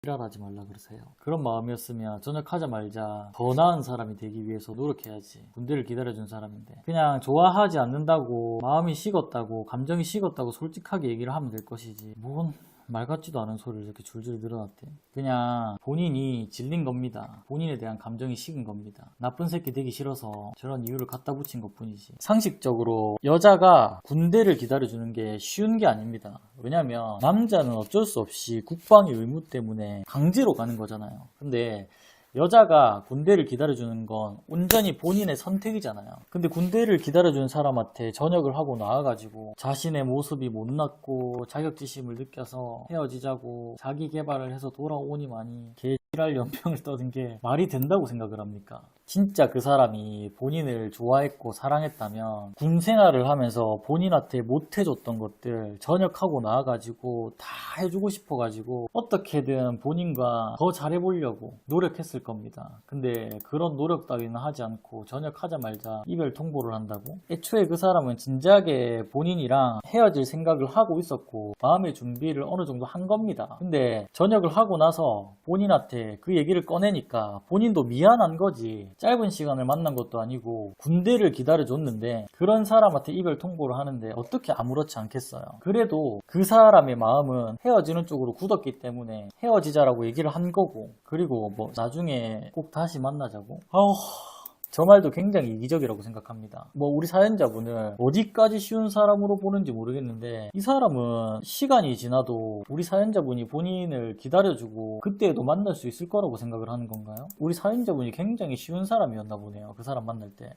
지랄하지 말라 그러세요. 그런 마음이었으면 전역하자마자 더 나은 사람이 되기 위해서 노력해야지. 군대를 기다려준 사람인데 그냥 좋아하지 않는다고, 마음이 식었다고, 감정이 식었다고 솔직하게 얘기를 하면 될 것이지, 뭔 말 같지도 않은 소리를 이렇게 줄줄이 늘어놨대. 그냥 본인이 질린 겁니다. 본인에 대한 감정이 식은 겁니다. 나쁜 새끼 되기 싫어서 저런 이유를 갖다 붙인 것 뿐이지. 상식적으로 여자가 군대를 기다려주는 게 쉬운 게 아닙니다. 왜냐면 남자는 어쩔 수 없이 국방의 의무 때문에 강제로 가는 거잖아요. 근데 여자가 군대를 기다려주는 건 온전히 본인의 선택이잖아요. 근데 군대를 기다려주는 사람한테 전역을 하고 나와가지고 자신의 모습이 못났고 자격지심을 느껴서 헤어지자고 자기 개발을 해서 돌아오니만이 개지랄 연병을 떠든 게 말이 된다고 생각을 합니까? 진짜 그 사람이 본인을 좋아했고 사랑했다면 군 생활을 하면서 본인한테 못해줬던 것들 전역하고 나와가지고 다 해주고 싶어가지고 어떻게든 본인과 더 잘해보려고 노력했을 겁니다. 근데 그런 노력 따위는 하지 않고 전역하자마자 이별 통보를 한다고? 애초에 그 사람은 진지하게 본인이랑 헤어질 생각을 하고 있었고 마음의 준비를 어느 정도 한 겁니다. 근데 전역을 하고 나서 본인한테 그 얘기를 꺼내니까 본인도 미안한 거지. 짧은 시간을 만난 것도 아니고 군대를 기다려줬는데 그런 사람한테 이별 통보를 하는데 어떻게 아무렇지 않겠어요. 그래도 그 사람의 마음은 헤어지는 쪽으로 굳었기 때문에 헤어지자라고 얘기를 한 거고, 그리고 뭐 나중에 꼭 다시 만나자고? 저 말도 굉장히 이기적이라고 생각합니다. 뭐 우리 사연자분을 어디까지 쉬운 사람으로 보는지 모르겠는데 이 사람은 시간이 지나도 우리 사연자분이 본인을 기다려주고 그때에도 만날 수 있을 거라고 생각을 하는 건가요? 우리 사연자분이 굉장히 쉬운 사람이었나 보네요. 그 사람 만날 때.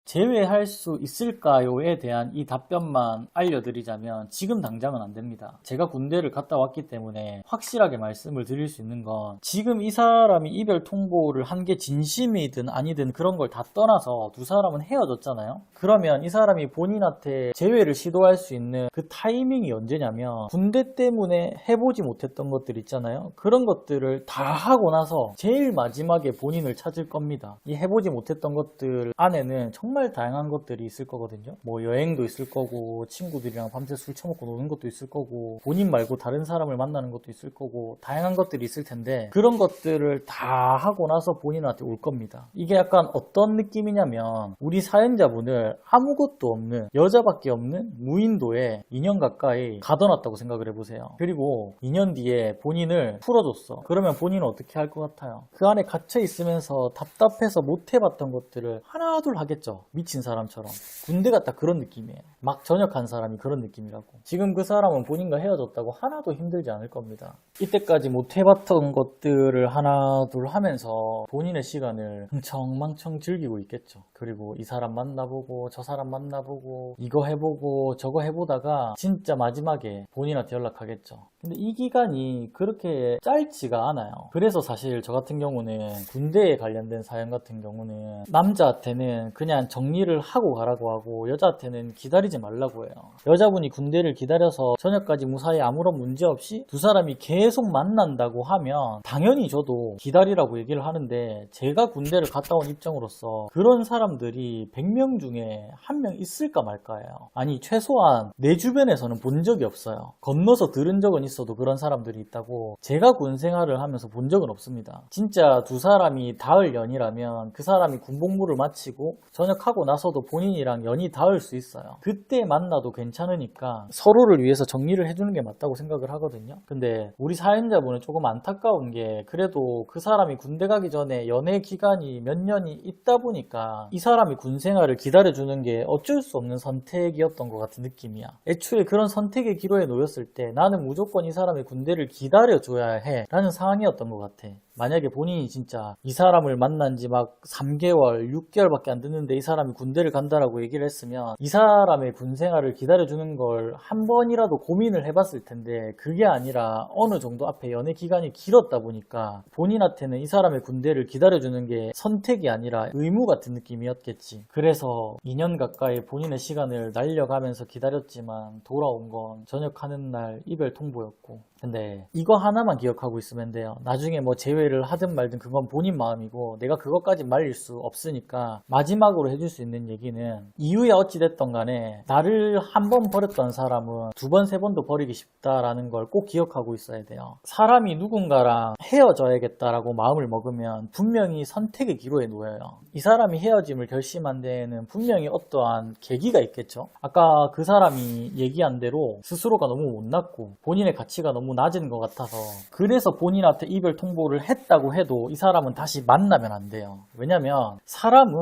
제외할 수 있을까요에 대한 이 답변만 알려드리자면 지금 당장은 안 됩니다. 제가 군대를 갔다 왔기 때문에 확실하게 말씀을 드릴 수 있는 건 지금 이 사람이 이별 통보를 한 게 진심이든 아니든 그런 걸 다 떠나서 두 사람은 헤어졌잖아요. 그러면 이 사람이 본인한테 재회를 시도할 수 있는 그 타이밍이 언제냐면 군대 때문에 해보지 못했던 것들 있잖아요. 그런 것들을 다 하고 나서 제일 마지막에 본인을 찾을 겁니다. 이 해보지 못했던 것들 안에는 정말 다양한 것들이 있을 거거든요. 뭐 여행도 있을 거고 친구들이랑 밤새 술 처먹고 노는 것도 있을 거고 본인 말고 다른 사람을 만나는 것도 있을 거고 다양한 것들이 있을 텐데 그런 것들을 다 하고 나서 본인한테 올 겁니다. 이게 약간 어떤 느낌이냐면 우리 사연자분을 아무것도 없는 여자밖에 없는 무인도에 2년 가까이 가둬놨다고 생각을 해보세요. 그리고 2년 뒤에 본인을 풀어줬어. 그러면 본인은 어떻게 할 것 같아요? 그 안에 갇혀 있으면서 답답해서 못 해봤던 것들을 하나둘 하겠죠. 미친 사람처럼. 군대가 딱 그런 느낌이에요. 막 전역한 사람이 그런 느낌이라고. 지금 그 사람은 본인과 헤어졌다고 하나도 힘들지 않을 겁니다. 이때까지 못 해봤던 것들을 하나둘 하면서 본인의 시간을 흥청망청 즐기고 있겠죠. 그리고 이 사람 만나보고 저 사람 만나보고 이거 해보고 저거 해보다가 진짜 마지막에 본인한테 연락하겠죠. 근데 이 기간이 그렇게 짧지가 않아요. 그래서 사실 저 같은 경우는 군대에 관련된 사연 같은 경우는 남자한테는 그냥 정리를 하고 가라고 하고 여자한테는 기다리지 말라고 해요. 여자분이 군대를 기다려서 저녁까지 무사히 아무런 문제 없이 두 사람이 계속 만난다고 하면 당연히 저도 기다리라고 얘기를 하는데 제가 군대를 갔다 온 입장으로서 그런 사람들이 100명 중에 한 명 있을까 말까예요. 아니 최소한 내 주변에서는 본 적이 없어요. 건너서 들은 적은 있어도 그런 사람들이 있다고 제가 군 생활을 하면서 본 적은 없습니다. 진짜 두 사람이 닿을 연이라면 그 사람이 군복무를 마치고 전역하고 나서도 본인이랑 연이 닿을 수 있어요. 그때 만나도 괜찮으니까 서로를 위해서 정리를 해주는 게 맞다고 생각을 하거든요. 근데 우리 사연자분은 조금 안타까운 게 그래도 그 사람이 군대 가기 전에 연애 기간이 몇 년이 있다 보니까 이 사람이 군 생활을 기다려주는 게 어쩔 수 없는 선택이었던 것 같은 느낌이야. 애초에 그런 선택의 기로에 놓였을 때 나는 무조건 이 사람의 군대를 기다려줘야 해 라는 상황이었던 것 같아. 만약에 본인이 진짜 이 사람을 만난 지 막 3개월, 6개월밖에 안 됐는데 이 사람이 군대를 간다라고 얘기를 했으면 이 사람의 군 생활을 기다려주는 걸 한 번이라도 고민을 해봤을 텐데 그게 아니라 어느 정도 앞에 연애 기간이 길었다 보니까 본인한테는 이 사람의 군대를 기다려주는 게 선택이 아니라 의무 같은 느낌이었겠지. 그래서 2년 가까이 본인의 시간을 날려가면서 기다렸지만 돌아온 건 전역하는 날 이별 통보였고 근데 이거 하나만 기억하고 있으면 돼요. 나중에 뭐 재회를 하든 말든 그건 본인 마음이고 내가 그것까지 말릴 수 없으니까 마지막으로 해줄 수 있는 얘기는 이유야 어찌됐던 간에 나를 한 번 버렸던 사람은 두 번, 세 번도 버리기 쉽다라는 걸 꼭 기억하고 있어야 돼요. 사람이 누군가랑 헤어져야겠다라고 마음을 먹으면 분명히 선택의 기로에 놓여요. 이 사람이 헤어짐을 결심한 데에는 분명히 어떠한 계기가 있겠죠. 아까 그 사람이 얘기한 대로 스스로가 너무 못났고 본인의 가치가 너무 낮은 것 같아서 그래서 본인한테 이별 통보를 했다고 해도 이 사람은 다시 만나면 안 돼요. 왜냐면 사람은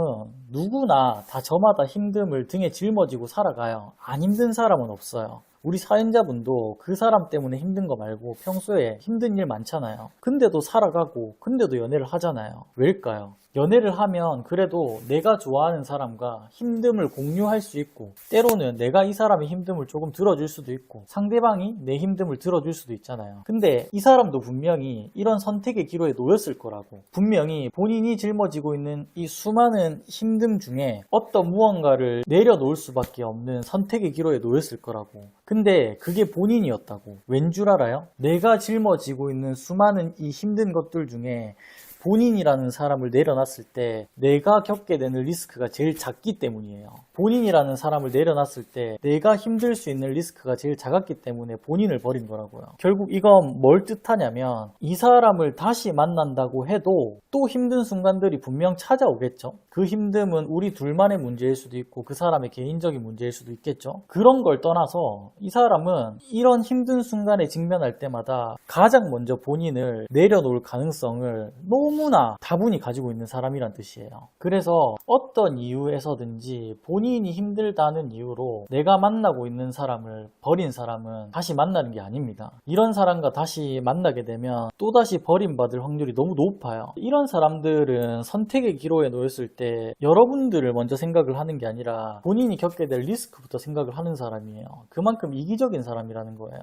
누구나 다 저마다 힘듦을 등에 짊어지고 살아가요. 안 힘든 사람은 없어요. 우리 사연자분도 그 사람 때문에 힘든 거 말고 평소에 힘든 일 많잖아요. 근데도 살아가고 근데도 연애를 하잖아요. 왜일까요? 연애를 하면 그래도 내가 좋아하는 사람과 힘듦을 공유할 수 있고 때로는 내가 이 사람의 힘듦을 조금 들어줄 수도 있고 상대방이 내 힘듦을 들어줄 수도 있잖아요. 근데 이 사람도 분명히 이런 선택의 기로에 놓였을 거라고. 분명히 본인이 짊어지고 있는 이 수많은 힘듦 중에 어떤 무언가를 내려놓을 수밖에 없는 선택의 기로에 놓였을 거라고. 근데 그게 본인이었다고. 왠 줄 알아요? 내가 짊어지고 있는 수많은 이 힘든 것들 중에 본인이라는 사람을 내려놨을 때 내가 겪게 되는 리스크가 제일 작기 때문이에요. 본인이라는 사람을 내려놨을 때 내가 힘들 수 있는 리스크가 제일 작았기 때문에 본인을 버린 거라고요. 결국 이건 뭘 뜻하냐면 이 사람을 다시 만난다고 해도 또 힘든 순간들이 분명 찾아오겠죠. 그 힘듦은 우리 둘만의 문제일 수도 있고 그 사람의 개인적인 문제일 수도 있겠죠. 그런 걸 떠나서 이 사람은 이런 힘든 순간에 직면할 때마다 가장 먼저 본인을 내려놓을 가능성을 너무나 다분히 가지고 있는 사람이란 뜻이에요. 그래서 어떤 이유에서든지 본인이 힘들다는 이유로 내가 만나고 있는 사람을 버린 사람은 다시 만나는 게 아닙니다. 이런 사람과 다시 만나게 되면 또다시 버림받을 확률이 너무 높아요. 이런 사람들은 선택의 기로에 놓였을 때 여러분들을 먼저 생각을 하는 게 아니라 본인이 겪게 될 리스크부터 생각을 하는 사람이에요. 그만큼 이기적인 사람이라는 거예요.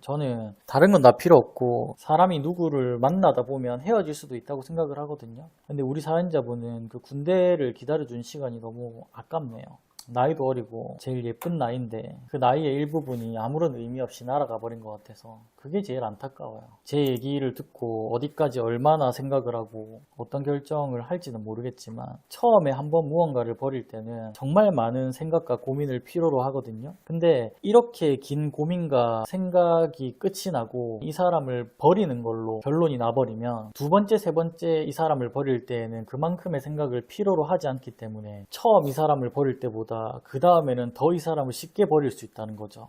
저는 다른 건 다 필요 없고 사람이 누구를 만나다 보면 헤어질 수도 있다고 생각을 하거든요. 근데 우리 사연자분은 그 군대를 기다려준 시간이 너무 아깝네요. 나이도 어리고 제일 예쁜 나이인데 그 나이의 일부분이 아무런 의미 없이 날아가 버린 것 같아서 그게 제일 안타까워요. 제 얘기를 듣고 어디까지 얼마나 생각을 하고 어떤 결정을 할지는 모르겠지만 처음에 한번 무언가를 버릴 때는 정말 많은 생각과 고민을 필요로 하거든요. 근데 이렇게 긴 고민과 생각이 끝이 나고 이 사람을 버리는 걸로 결론이 나버리면 두 번째, 세 번째 이 사람을 버릴 때에는 그만큼의 생각을 필요로 하지 않기 때문에 처음 이 사람을 버릴 때보다 그 다음에는 더 이 사람을 쉽게 버릴 수 있다는 거죠.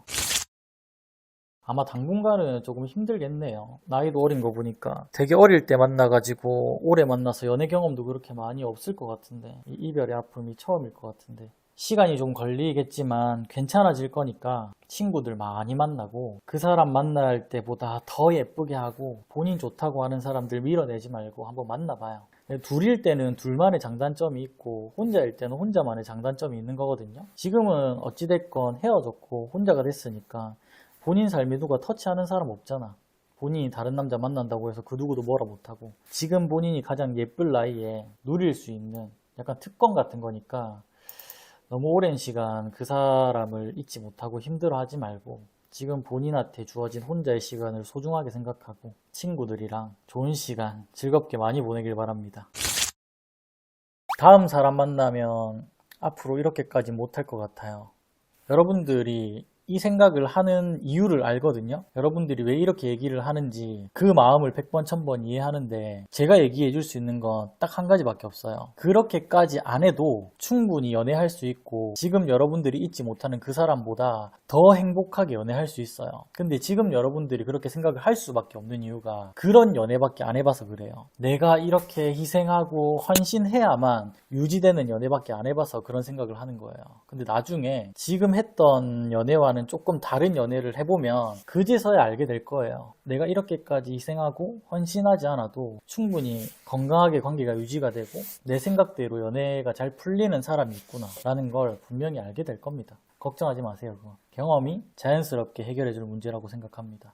아마 당분간은 조금 힘들겠네요. 나이도 어린 거 보니까 되게 어릴 때 만나가지고 오래 만나서 연애 경험도 그렇게 많이 없을 것 같은데 이 이별의 아픔이 처음일 것 같은데 시간이 좀 걸리겠지만 괜찮아질 거니까 친구들 많이 만나고 그 사람 만날 때보다 더 예쁘게 하고 본인 좋다고 하는 사람들 밀어내지 말고 한번 만나봐요. 둘일 때는 둘만의 장단점이 있고 혼자일 때는 혼자만의 장단점이 있는 거거든요. 지금은 어찌됐건 헤어졌고 혼자가 됐으니까 본인 삶에 누가 터치하는 사람 없잖아. 본인이 다른 남자 만난다고 해서 그 누구도 뭐라 못하고 지금 본인이 가장 예쁠 나이에 누릴 수 있는 약간 특권 같은 거니까 너무 오랜 시간 그 사람을 잊지 못하고 힘들어하지 말고 지금 본인한테 주어진 혼자의 시간을 소중하게 생각하고 친구들이랑 좋은 시간 즐겁게 많이 보내길 바랍니다. 다음 사람 만나면 앞으로 이렇게까지 못할 것 같아요. 여러분들이 이 생각을 하는 이유를 알거든요. 여러분들이 왜 이렇게 얘기를 하는지 그 마음을 100번 1000번 이해하는데 제가 얘기해 줄 수 있는 건 딱 한 가지밖에 없어요. 그렇게까지 안 해도 충분히 연애할 수 있고 지금 여러분들이 잊지 못하는 그 사람보다 더 행복하게 연애할 수 있어요. 근데 지금 여러분들이 그렇게 생각을 할 수밖에 없는 이유가 그런 연애밖에 안 해봐서 그래요. 내가 이렇게 희생하고 헌신해야만 유지되는 연애밖에 안 해봐서 그런 생각을 하는 거예요. 근데 나중에 지금 했던 연애와는 조금 다른 연애를 해보면 그제서야 알게 될 거예요. 내가 이렇게까지 희생하고 헌신하지 않아도 충분히 건강하게 관계가 유지가 되고 내 생각대로 연애가 잘 풀리는 사람이 있구나 라는 걸 분명히 알게 될 겁니다. 걱정하지 마세요. 그거. 경험이 자연스럽게 해결해줄 문제라고 생각합니다.